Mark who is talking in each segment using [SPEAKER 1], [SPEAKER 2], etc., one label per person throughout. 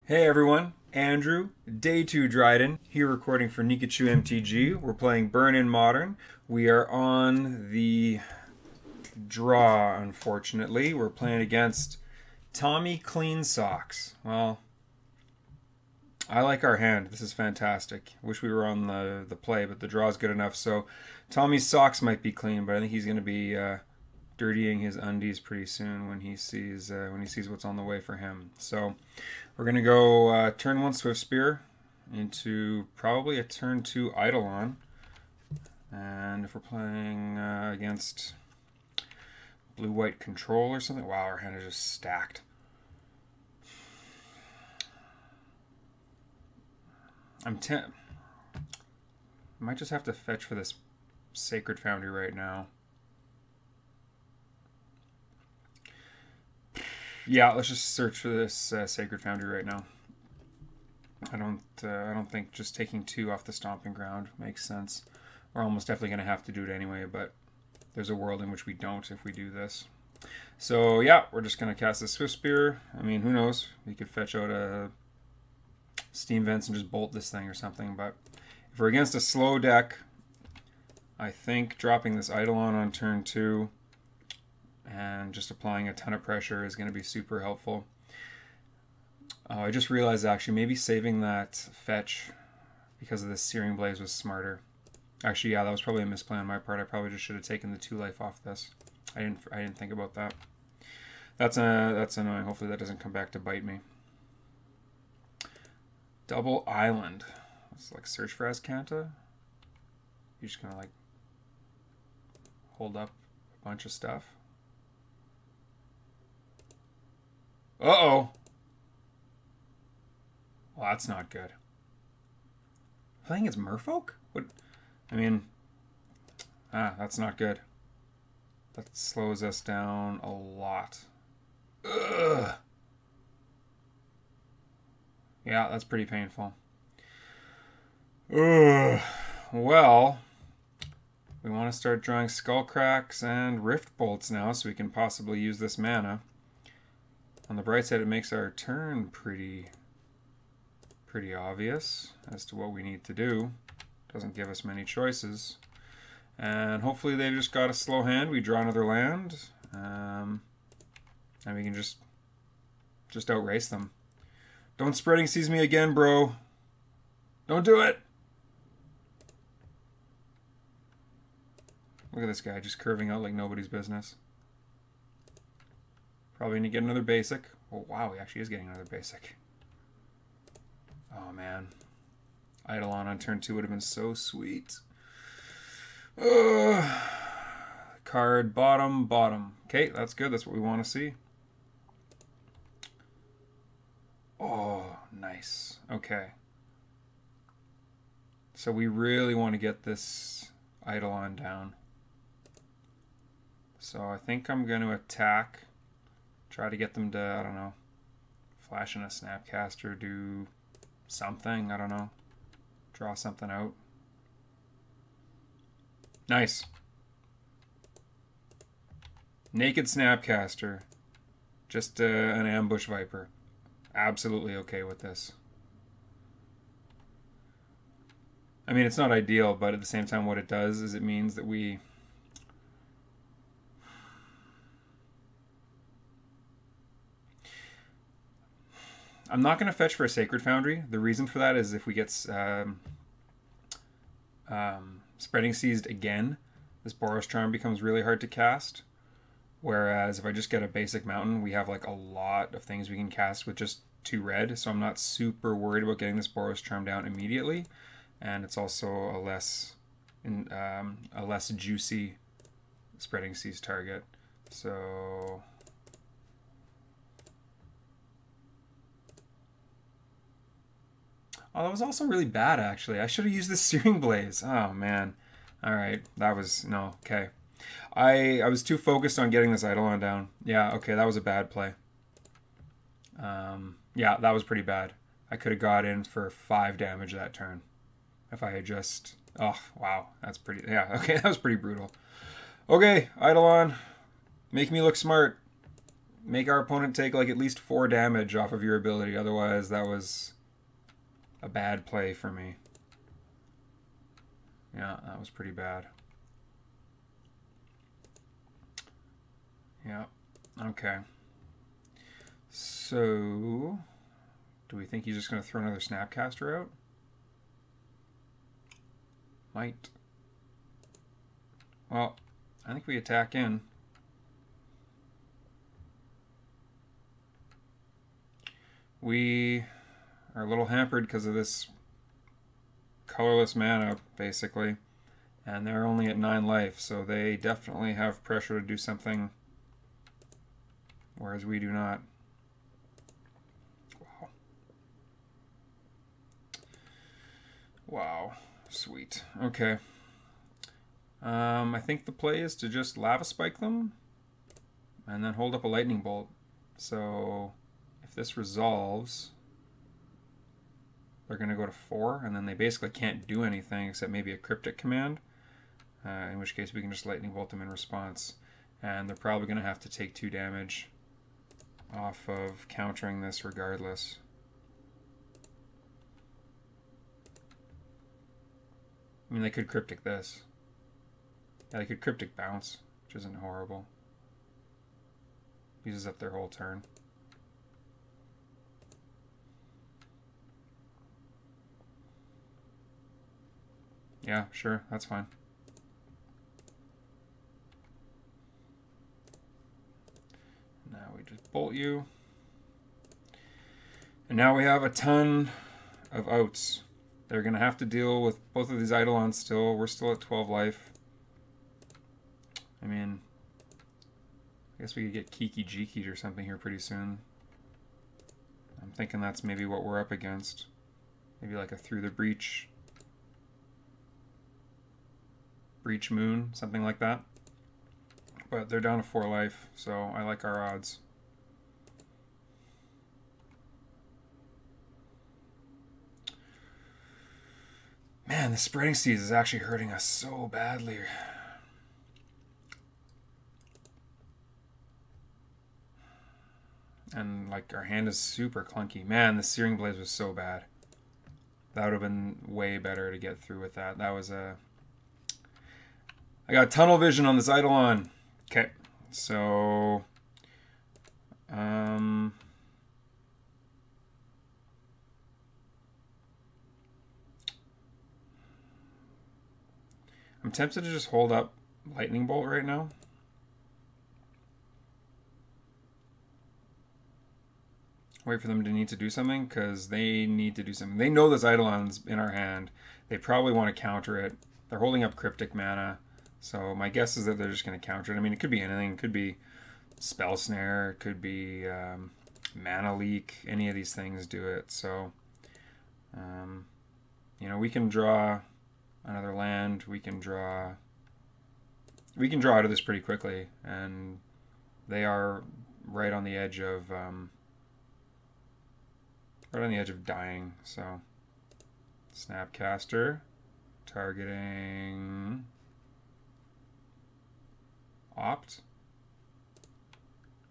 [SPEAKER 1] Hey everyone, Andrew, day 2 Dryden, here recording for Nikachu MTG. We're playing Burn in Modern. We are on the draw, unfortunately. We're playing against Tommy Clean Socks. Well, I like our hand. This is fantastic. Wish we were on the play, but the draw is good enough. So Tommy's socks might be clean, but I think he's going to be dirtying his undies pretty soon when he sees what's on the way for him. So we're gonna go turn 1 Swift Spear into probably a turn 2 Eidolon, and if we're playing against blue-white control or something, wow, our hand is just stacked. I might just have to fetch for this Sacred Foundry right now. Yeah, let's just search for this Sacred Foundry right now. I don't think just taking 2 off the Stomping Ground makes sense. We're almost definitely going to have to do it anyway, but there's a world in which we don't if we do this. So yeah, we're just going to cast the Swift Spear. I mean, who knows? We could fetch out a Steam Vents and just bolt this thing or something, but if we're against a slow deck, I think dropping this Eidolon on turn 2 and just applying a ton of pressure is going to be super helpful. I just realized actually maybe saving that fetch because of the Searing Blaze was smarter. Actually, yeah, that was probably a misplay on my part. I probably just should have taken the 2 life off this. I didn't think about that. That's annoying. Hopefully that doesn't come back to bite me. Double Island. It's like search for Azcanta. You're just gonna like hold up a bunch of stuff. Uh-oh. Well, that's not good. I think it's Merfolk? What? I mean, that's not good. That slows us down a lot. Ugh. Yeah, that's pretty painful. Ugh. Well, we want to start drawing Skullcracks and Rift Bolts now so we can possibly use this mana. On the bright side, it makes our turn pretty obvious as to what we need to do. Doesn't give us many choices. And hopefully they just got a slow hand. We draw another land. And we can just outrace them. Don't Spreading Seas me again, bro. Don't do it. Look at this guy just curving out like nobody's business. Probably need to get another basic. Oh, wow, he actually is getting another basic. Oh, man. Eidolon on turn 2 would have been so sweet. Card bottom. Okay, that's good. That's what we want to see. Oh, nice. Okay. So we really want to get this Eidolon down. So I think I'm going to attack. Try to get them to, I don't know, flash in a Snapcaster, do something, I don't know. Draw something out. Nice. Naked Snapcaster. Just an Ambush Viper. Absolutely okay with this. I mean, it's not ideal, but at the same time what it does is it means that we... I'm not going to fetch for a Sacred Foundry. The reason for that is if we get Spreading Seased again, this Boros Charm becomes really hard to cast. Whereas if I just get a basic mountain, we have like a lot of things we can cast with just 2 red. So I'm not super worried about getting this Boros Charm down immediately. And it's also a less juicy Spreading Seas target. So... Oh, that was also really bad, actually. I should have used the Searing Blaze. Oh, man. All right. That was... No, okay. I was too focused on getting this Eidolon down. Yeah, okay, that was a bad play. Yeah, that was pretty bad. I could have got in for 5 damage that turn. If I had just... Oh, wow. That's pretty... Yeah, okay, that was pretty brutal. Okay, Eidolon. Make me look smart. make our opponent take like at least 4 damage off of your ability. Otherwise, that was a bad play for me. Yeah, that was pretty bad. Yeah, okay. So, do we think he's just going to throw another Snapcaster out? Might. Well, I think we attack in. We are a little hampered because of this colorless mana, basically. And they're only at 9 life, so they definitely have pressure to do something, whereas we do not. Wow. Wow. Sweet. Okay. I think the play is to just Lava Spike them and then hold up a Lightning Bolt. So if this resolves, they're going to go to 4, and then they basically can't do anything except maybe a Cryptic command, in which case we can just Lightning Bolt them in response. And they're probably going to have to take 2 damage off of countering this regardless. I mean, they could Cryptic this. Yeah, they could Cryptic Bounce, which isn't horrible. Uses up their whole turn. Yeah, sure, that's fine. Now we just bolt you. And now we have a ton of outs. They're going to have to deal with both of these Eidolons still. We're still at 12 life. I mean, I guess we could get Kiki Jiki'd or something here pretty soon. I'm thinking that's maybe what we're up against. Maybe like a Through the Breach Moon, something like that. But they're down to 4 life, so I like our odds. Man, the Spreading Seas is actually hurting us so badly. And like our hand is super clunky. Man, the Searing Blaze was so bad. That would have been way better to get through with that. That was a... I got tunnel vision on this Eidolon. Okay, so... I'm tempted to just hold up Lightning Bolt right now. Wait for them to need to do something, because they need to do something. They know this Eidolon's in our hand. They probably want to counter it. They're holding up Cryptic mana, so my guess is that they're just going to counter it. I mean, it could be anything. It could be Spell Snare, it could be Mana Leak. Any of these things do it. So, you know, we can draw another land. We can draw out of this pretty quickly, and they are right on the edge of dying. So Snapcaster targeting Opt.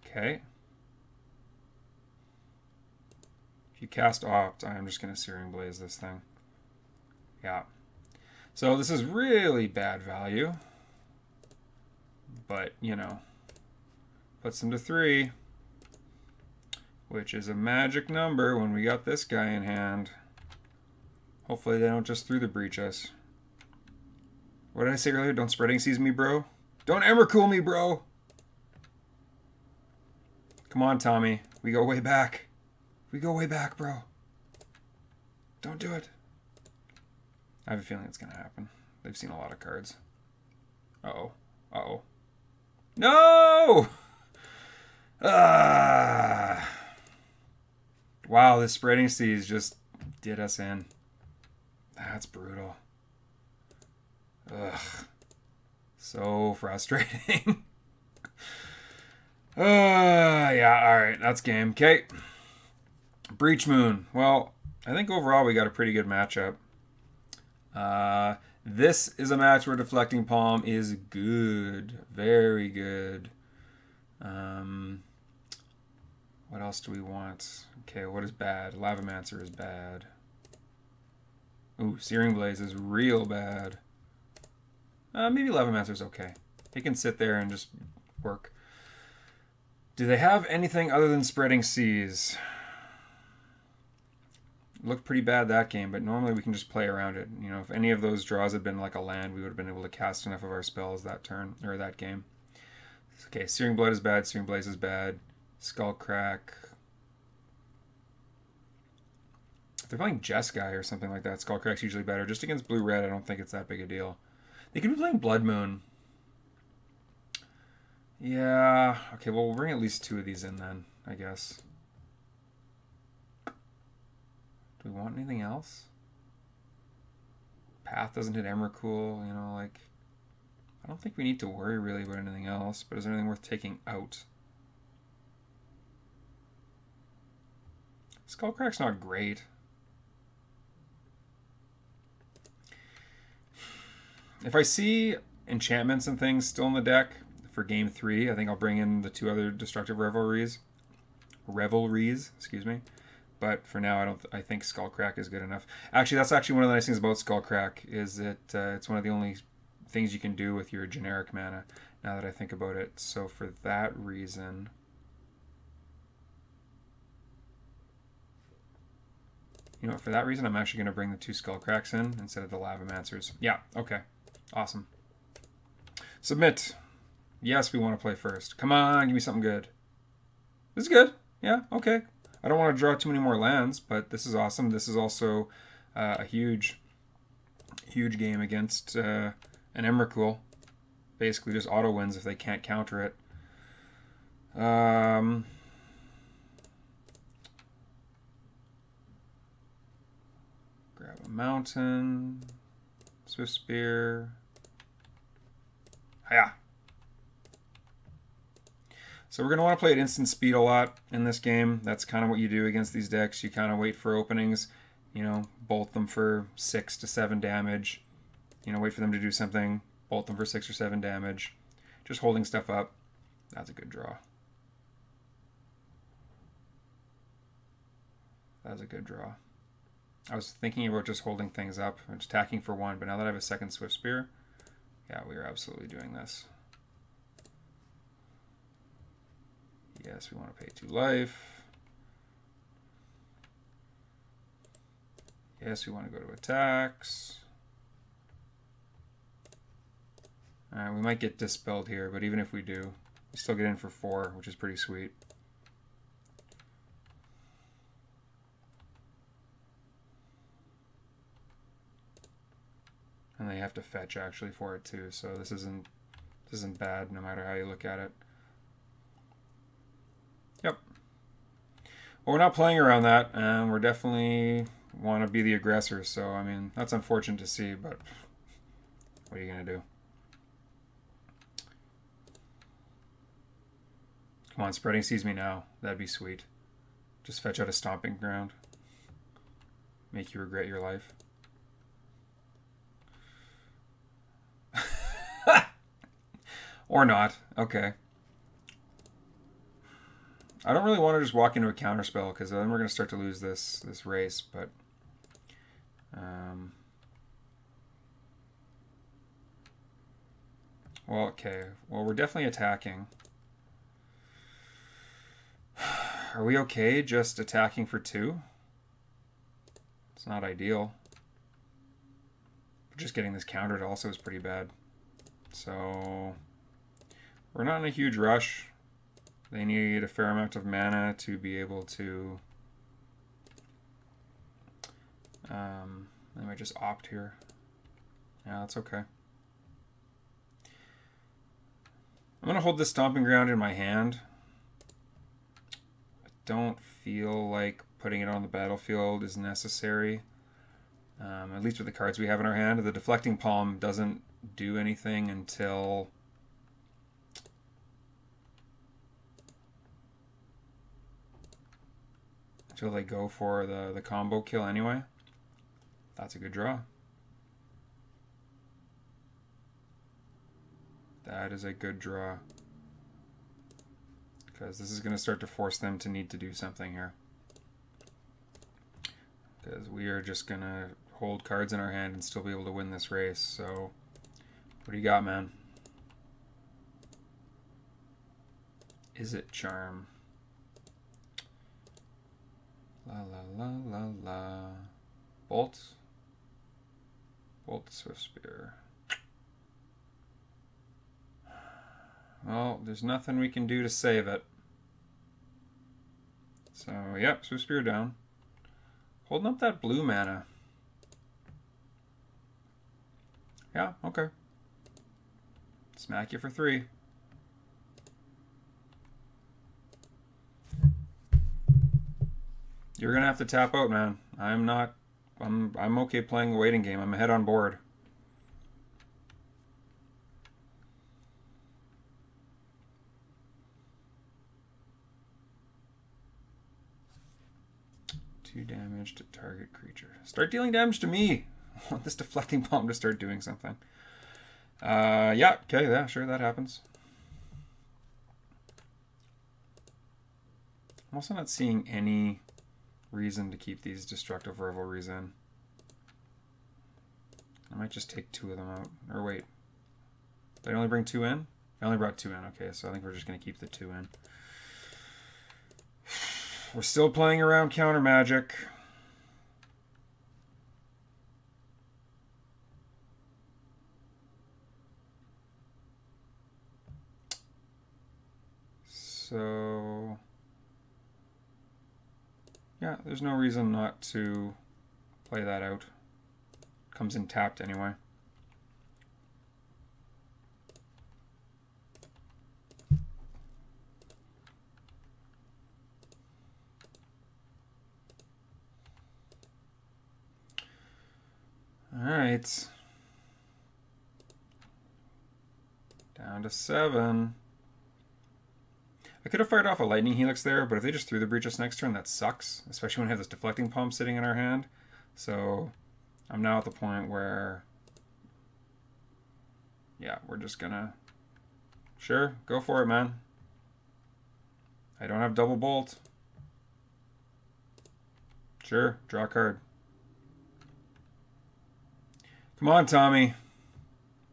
[SPEAKER 1] Okay. If you cast Opt, I'm just going to Searing Blaze this thing. Yeah. So this is really bad value. But, you know, puts them to 3. Which is a magic number when we got this guy in hand. Hopefully they don't just Through the Breach us. What did I say earlier? Don't Spreading Seas me, bro. Don't Emrakul me, bro. Come on, Tommy. We go way back. We go way back, bro. Don't do it. I have a feeling it's going to happen. They've seen a lot of cards. Uh-oh. Uh-oh. No! Ah! Wow, this Spreading Seas just did us in. That's brutal. Ugh. So frustrating. Yeah, alright, that's game. Okay. Breach Moon. Well, I think overall we got a pretty good matchup. This is a match where Deflecting Palm is good. Very good. What else do we want? Okay, what is bad? Lavamancer is bad. Ooh, Searing Blaze is real bad. Maybe Lavamancer's okay. He can sit there and just work. Do they have anything other than Spreading Seas? Looked pretty bad that game, but normally we can just play around it. You know, if any of those draws had been like a land, we would have been able to cast enough of our spells that turn, or that game. Okay, Searing Blood is bad, Searing Blaze is bad. Skullcrack. If they're playing Jeskai or something like that, Skullcrack's usually better. Just against blue-red, I don't think it's that big a deal. They could be playing Blood Moon. Yeah, okay, well, we'll bring at least 2 of these in then, I guess. Do we want anything else? Path doesn't hit Emrakul, you know, like... I don't think we need to worry really about anything else, but is there anything worth taking out? Skullcrack's not great. If I see enchantments and things still in the deck for game 3, I think I'll bring in the 2 other Destructive Revelries, excuse me. But for now, I think Skullcrack is good enough. Actually, that's actually one of the nice things about Skullcrack is that it's one of the only things you can do with your generic mana. Now that I think about it, so for that reason, you know, for that reason, I'm actually going to bring the 2 Skullcracks in instead of the Lavamancers. Yeah, okay. Awesome. Submit. Yes, we want to play first. Come on, give me something good. This is good. Yeah, okay. I don't want to draw too many more lands, but this is awesome. This is also a huge game against an Emrakul. Basically just auto wins if they can't counter it. Grab a mountain. Swift Spear. Hiya! So we're going to want to play at instant speed a lot in this game. That's kind of what you do against these decks. You kind of wait for openings, you know, bolt them for 6 to 7 damage. You know, wait for them to do something, bolt them for 6 or 7 damage. Just holding stuff up. That's a good draw. That's a good draw. I was thinking about just holding things up and just attacking for 1, but now that I have a second Swift Spear, yeah, we are absolutely doing this. Yes, we want to pay 2 life. Yes, we want to go to attacks. We might get dispelled here, but even if we do, we still get in for 4, which is pretty sweet. And they have to fetch actually for it too, so this isn't bad no matter how you look at it. Yep. Well, we're not playing around that, and we're definitely want to be the aggressor, so I mean that's unfortunate to see, but what are you gonna do? Come on, Spreading Seas me now. That'd be sweet. Just fetch out a Stomping Ground. Make you regret your life. Or not. Okay. I don't really want to just walk into a counterspell because then we're going to start to lose this race, but well, okay. Well, we're definitely attacking. Are we okay just attacking for 2? It's not ideal. But just getting this countered also is pretty bad. So we're not in a huge rush. They need a fair amount of mana to be able to... they might just opt here. Yeah, that's okay. I'm going to hold this Stomping Ground in my hand. I don't feel like putting it on the battlefield is necessary. At least with the cards we have in our hand. The Deflecting Palm doesn't do anything until... they go for the combo kill anyway. That's a good draw. That is a good draw. because this is going to start to force them to need to do something here. Because we are just going to hold cards in our hand and still be able to win this race. So, what do you got, man? Is it Charm? La la la la la. Bolt? Bolt Swift Spear. Well, there's nothing we can do to save it. So, yep, Swift Spear down. Holding up that blue mana. Yeah, okay. Smack you for 3. You're gonna have to tap out, man. I'm okay playing a waiting game. I'm ahead on board. Two damage to target creature. Start dealing damage to me. I want this deflecting bomb to start doing something. Yeah, okay, yeah, sure, that happens. I'm also not seeing any reason to keep these destructive revelries in. I might just take 2 of them out. Or wait. Did I only bring 2 in? I only brought 2 in. Okay, so I think we're just going to keep the 2 in. We're still playing around counter magic. So, yeah, there's no reason not to play that out. Comes in tapped anyway. All right. Down to 7. I could have fired off a Lightning Helix there, but if they just threw the Breach us next turn, that sucks. Especially when we have this Deflecting Palm sitting in our hand. So I'm now at the point where, yeah, we're just gonna, sure, go for it, man. I don't have double bolt. Sure, draw a card. Come on, Tommy.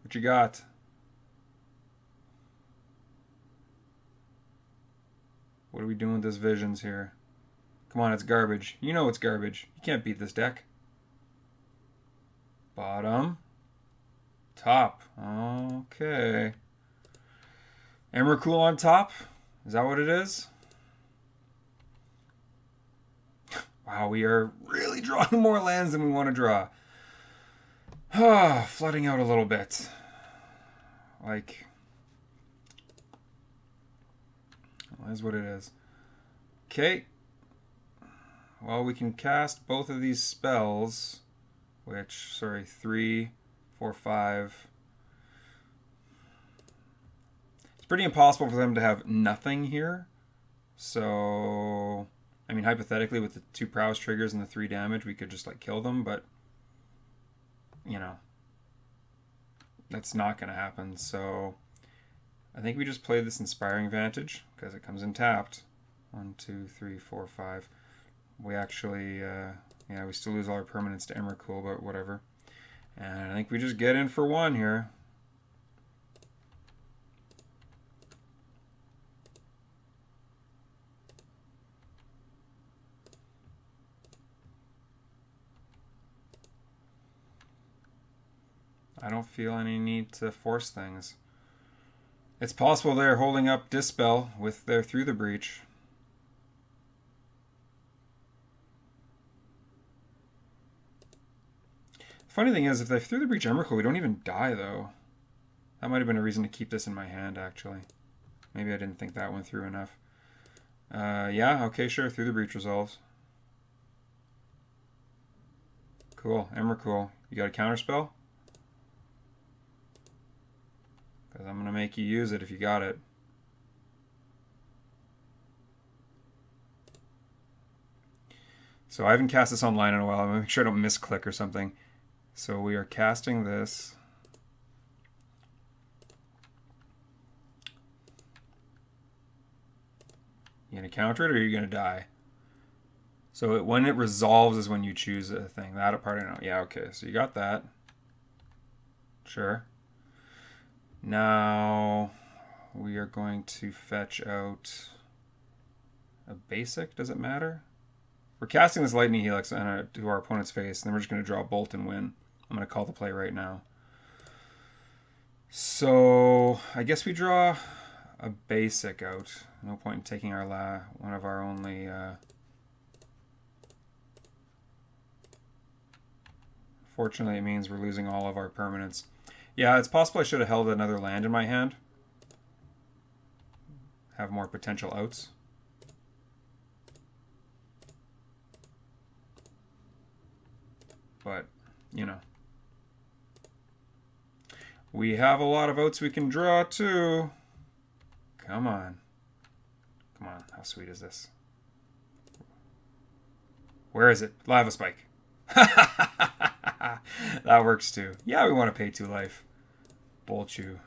[SPEAKER 1] What you got? What are we doing with this Visions here? Come on, it's garbage. You know it's garbage. You can't beat this deck. Bottom. Top. Okay. Emrakul on top? Is that what it is? Wow, we are really drawing more lands than we want to draw. Flooding out a little bit. Like, well, that's what it is. Okay. Well, we can cast both of these spells, which, sorry, 3, 4, 5. It's pretty impossible for them to have nothing here. So, I mean, hypothetically, with the 2 prowess triggers and the 3 damage, we could just, like, kill them, but, you know, that's not going to happen. So, I think we just play this Inspiring Vantage, because it comes in tapped. 1, 2, 3, 4, 5. We actually, yeah, we still lose all our permanents to Emrakul, but whatever. And I think we just get in for 1 here. I don't feel any need to force things. It's possible they're holding up Dispel with their Through the Breach. Funny thing is, if they threw the Breach Emrakul, we don't even die, though. That might have been a reason to keep this in my hand, actually. Maybe I didn't think that went through enough. Yeah, okay, sure, Through the Breach resolves. Cool, Emrakul. You got a counterspell? Because I'm going to make you use it if you got it. So I haven't cast this online in a while. I'm going to make sure I don't misclick or something. So we are casting this. You gonna counter it or are you gonna die? So when it resolves is when you choose a thing. That part I know. Yeah, okay. So you got that. Sure. Now we are going to fetch out a basic. Does it matter? We're casting this Lightning Helix to our opponent's face, and then we're just going to draw a Bolt and win. I'm going to call the play right now. So I guess we draw a basic out. No point in taking our one of our only... Fortunately, it means we're losing all of our permanents. Yeah, it's possible I should have held another land in my hand. Have more potential outs. But, you know. We have a lot of outs we can draw, too. Come on. Come on, how sweet is this? Where is it? Lava Spike. That works, too. Yeah, we want to pay 2 life. Bolt you.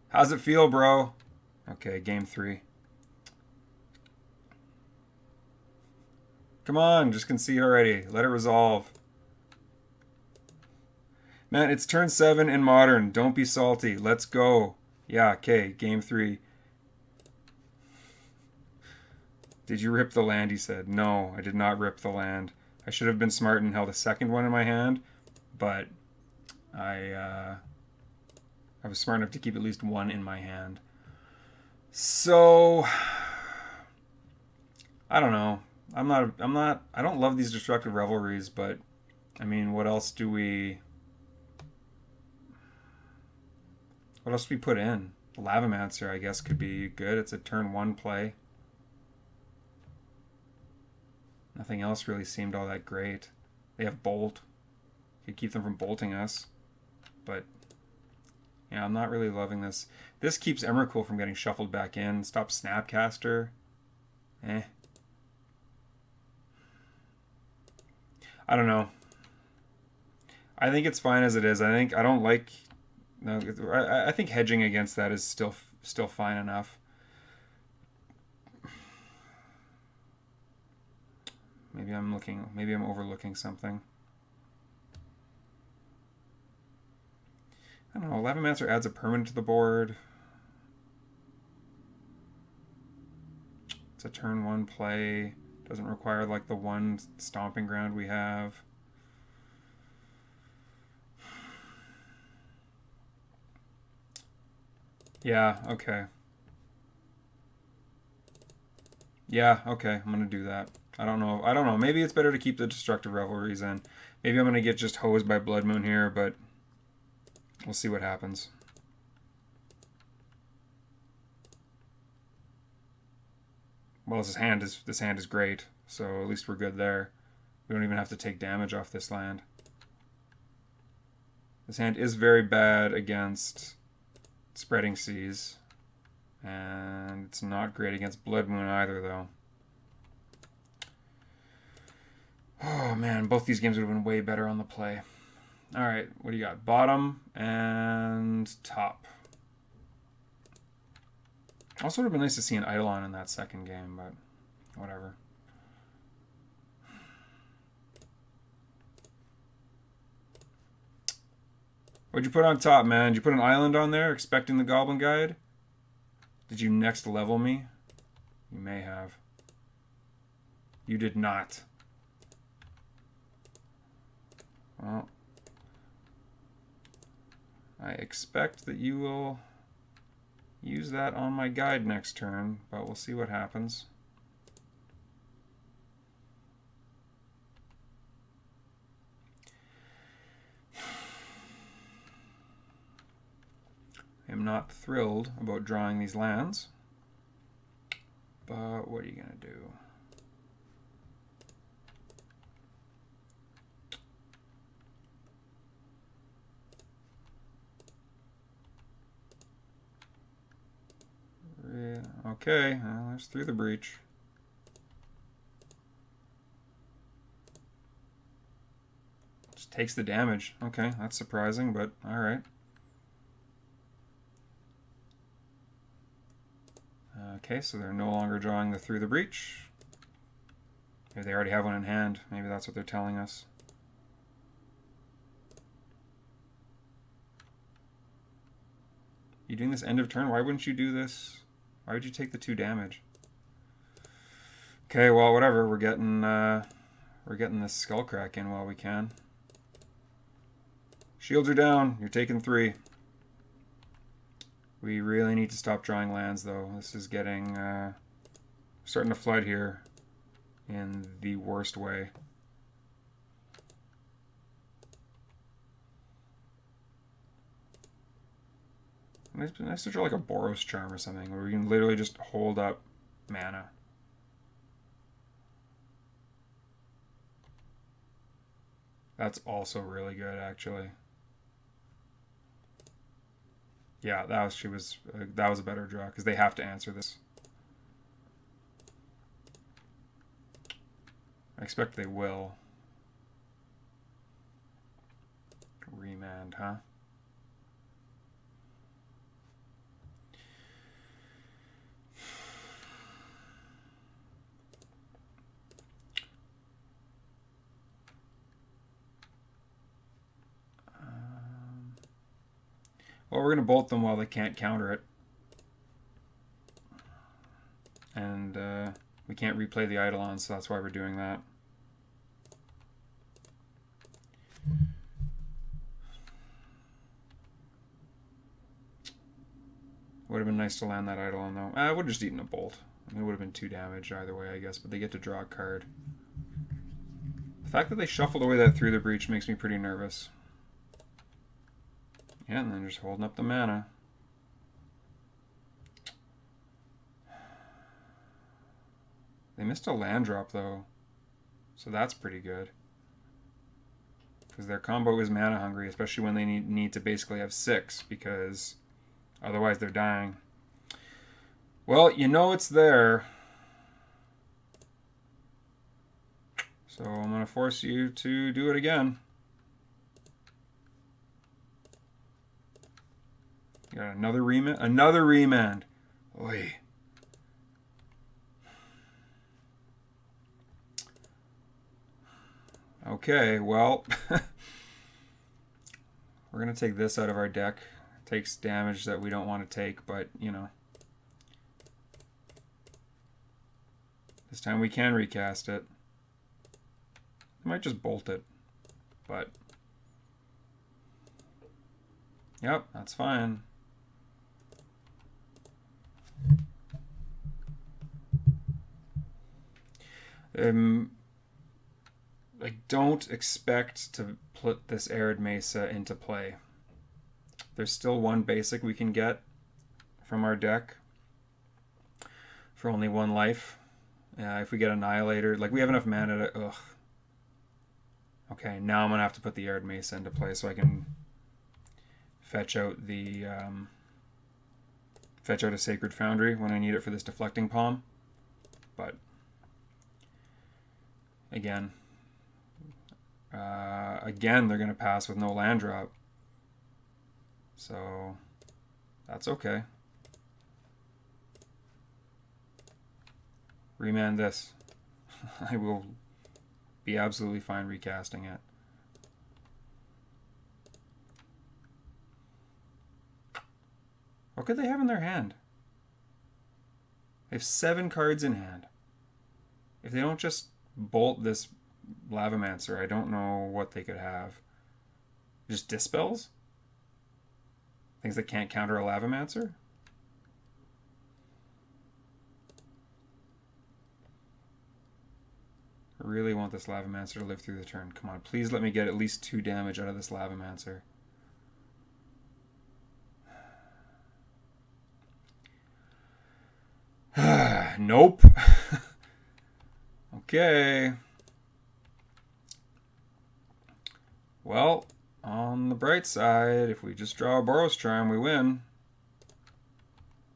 [SPEAKER 1] How's it feel, bro? Okay, game 3. Come on, just concede already. Let it resolve. Man, it's turn 7 in Modern. Don't be salty. Let's go. Yeah, okay, game 3. Did you rip the land, he said. No, I did not rip the land. I should have been smart and held a second one in my hand, but I was smart enough to keep at least one in my hand. So I don't know. I don't love these destructive revelries, but I mean, what else do we put in? Lavamancer, I guess, could be good. It's a turn 1 play. Nothing else really seemed all that great. They have Bolt. Could keep them from bolting us. But yeah, I'm not really loving this. This keeps Emrakul from getting shuffled back in. Stop Snapcaster. Eh. I don't know. I think it's fine as it is. I don't like... No, I think hedging against that is still fine enough. Maybe I'm overlooking something. I don't know. Lavamancer adds a permanent to the board. It's a turn 1 play. Doesn't require like the 1 stomping ground we have. Yeah, okay. Yeah, okay. I'm going to do that. I don't know. Maybe it's better to keep the destructive revelries in. Maybe I'm going to get just hosed by Blood Moon here, but we'll see what happens. Well, this hand is great, so at least we're good there. We don't even have to take damage off this land. This hand is very bad against Spreading Seas, and it's not great against Blood Moon either, though. Oh man, both these games would have been way better on the play. Alright, what do you got? Bottom and top. Also would have been nice to see an Eidolon in that second game, but whatever. What'd you put on top, man? Did you put an island on there, expecting the Goblin Guide? Did you next level me? You may have. You did not. Well, I expect that you will use that on my guide next turn, but we'll see what happens. I'm not thrilled about drawing these lands, but what are you going to do? Okay, well, there's through the breach. Just takes the damage. Okay, that's surprising, but alright. Okay, so they're no longer drawing the Through the Breach. Maybe they already have one in hand. Maybe that's what they're telling us. You doing this end of turn? Why wouldn't you do this? Why would you take the 2 damage? Okay, well, whatever. We're getting this Skullcrack in while we can. Shields are down. You're taking 3. We really need to stop drawing lands, though. This is getting starting to flood here in the worst way. Nice to draw like a Boros Charm or something, where we can literally just hold up mana. That's also really good, actually. Yeah, that was a better draw because they have to answer this. I expect they will. Remand, huh? Well, we're going to bolt them while they can't counter it. And we can't replay the Eidolon, so that's why we're doing that. Would have been nice to land that Eidolon, though. I would have just eaten a bolt. I mean, it would have been 2 damage either way, I guess, but they get to draw a card. The fact that they shuffled away that Through the Breach makes me pretty nervous. Yeah, and then just holding up the mana. They missed a land drop, though, so that's pretty good. Because their combo is mana hungry, especially when they need to basically have 6, because otherwise they're dying. Well, you know it's there. So I'm going to force you to do it again. Got another remand. Another remand. Oy. Okay, well, we're going to take this out of our deck. It takes damage that we don't want to take, but, you know. This time we can recast it. I might just bolt it, but... Yep, that's fine. I don't expect to put this Arid Mesa into play. There's still 1 basic we can get from our deck for only 1 life. If we get Annihilator, like we have enough mana to... Ugh. Okay, now I'm going to have to put the Arid Mesa into play so I can fetch out the... fetch out a Sacred Foundry when I need it for this Deflecting Palm. But... Again, they're going to pass with no land drop. So, that's okay. Remand this. I will be absolutely fine recasting it. What could they have in their hand? They have 7 cards in hand. If they don't just bolt this Lavamancer, I don't know what they could have. Just Dispels? Things that can't counter a Lavamancer? I really want this Lavamancer to live through the turn. Come on, please let me get at least 2 damage out of this Lavamancer. Nope. Okay. Well, on the bright side, if we just draw a Boros Charm, we win.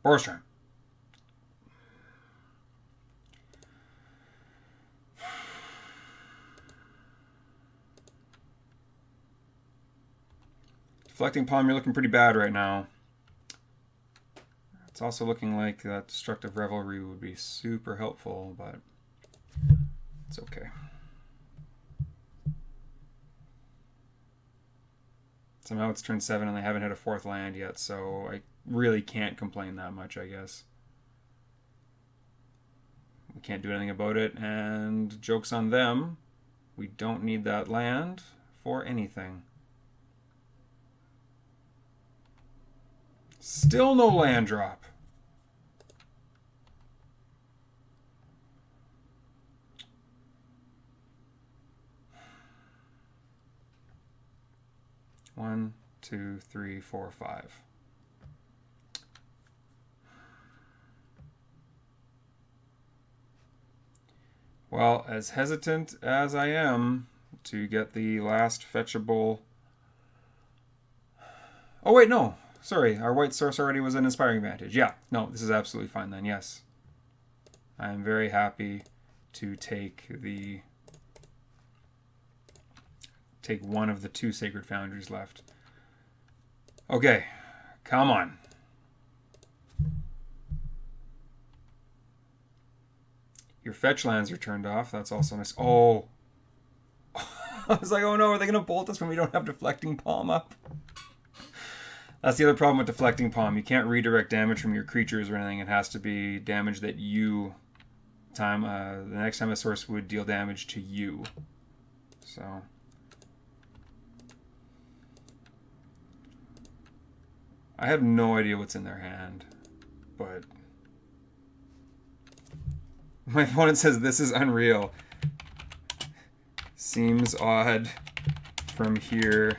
[SPEAKER 1] Boros Charm. Deflecting Palm, you're looking pretty bad right now. That's It's also looking like that Destructive Revelry would be super helpful, but it's okay. Somehow it's turn 7 and they haven't hit a 4th land yet, so I really can't complain that much, I guess. We can't do anything about it, and joke's on them. We don't need that land for anything. Still no land drop. One, two, three, four, five. Well, as hesitant as I am to get the last fetchable... Oh wait, no. Sorry, our white source already was an Inspiring Advantage. Yeah, no, this is absolutely fine then, yes. I'm very happy to take one of the 2 Sacred Foundries left. Okay, come on. Your fetch lands are turned off. That's also nice. Oh. I was like, oh no, are they going to bolt us when we don't have Deflecting Palm up? That's the other problem with Deflecting Palm. You can't redirect damage from your creatures or anything. It has to be damage that you... the next time a source would deal damage to you. So... I have no idea what's in their hand, but... My opponent says this is unreal. Seems odd from here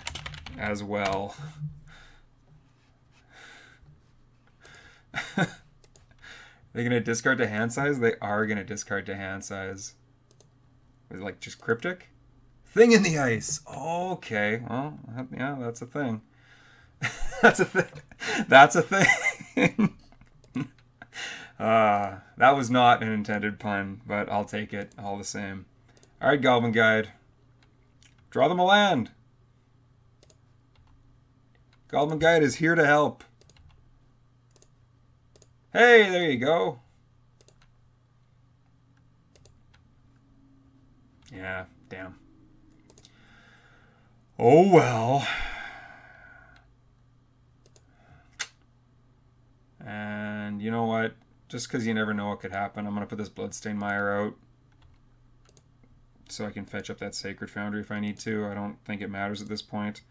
[SPEAKER 1] as well. They're gonna discard to hand size? They are gonna discard to hand size. Was it like just cryptic? Thing in the ice! Okay, well, yeah, that's a thing. That's a thing. That's a thing. That was not an intended pun, but I'll take it all the same. Alright, Goblin Guide. Draw them a land. Goblin Guide is here to help. Hey, there you go. Yeah, damn. Oh well. And you know what? Just because you never know what could happen, I'm going to put this Bloodstained Mire out so I can fetch up that Sacred Foundry if I need to. I don't think it matters at this point.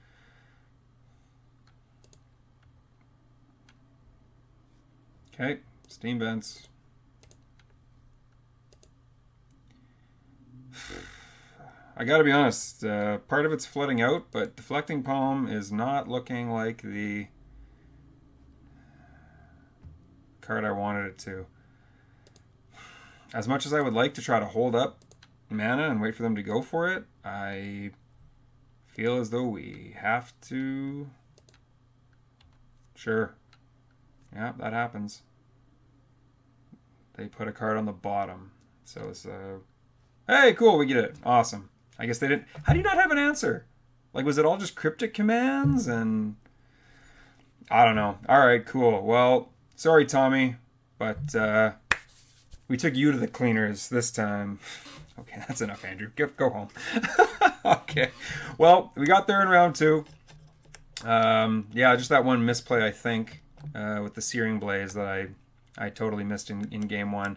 [SPEAKER 1] Okay, Steam Vents. I gotta be honest, part of it's flooding out, but Deflecting Palm is not looking like the card I wanted it to. As much as I would like to try to hold up mana and wait for them to go for it, I feel as though we have to... Sure. Yeah, that happens. They put a card on the bottom. So it's hey, cool, we get it. Awesome. I guess they didn't... How do you not have an answer? Like, was it all just cryptic commands? And... I don't know. Alright, cool. Well... Sorry, Tommy, but we took you to the cleaners this time. Okay, that's enough, Andrew. Go home. Okay. Well, we got there in round 2. Yeah, just that one misplay, I think, with the Searing Blaze that I totally missed in game 1.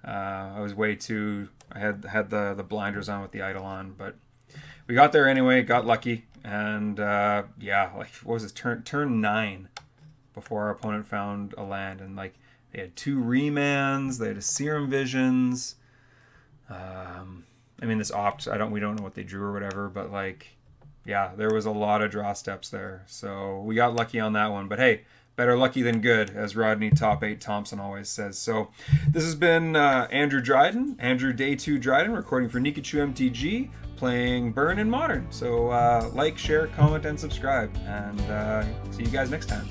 [SPEAKER 1] I was way too... I had the blinders on with the Eidolon, but we got there anyway, got lucky, and yeah, like, what was it, turn 9 before our opponent found a land, and like they had 2 remands, they had a Serum Visions. I mean, this opt, we don't know what they drew or whatever, but like, yeah, there was a lot of draw steps there, so we got lucky on that one. But hey, better lucky than good, as Rodney Top 8 Thompson always says. So this has been Andrew Dryden, Andrew Day 2 Dryden, recording for Nikachu MTG, playing Burn in Modern. So like, share, comment, and subscribe, and see you guys next time.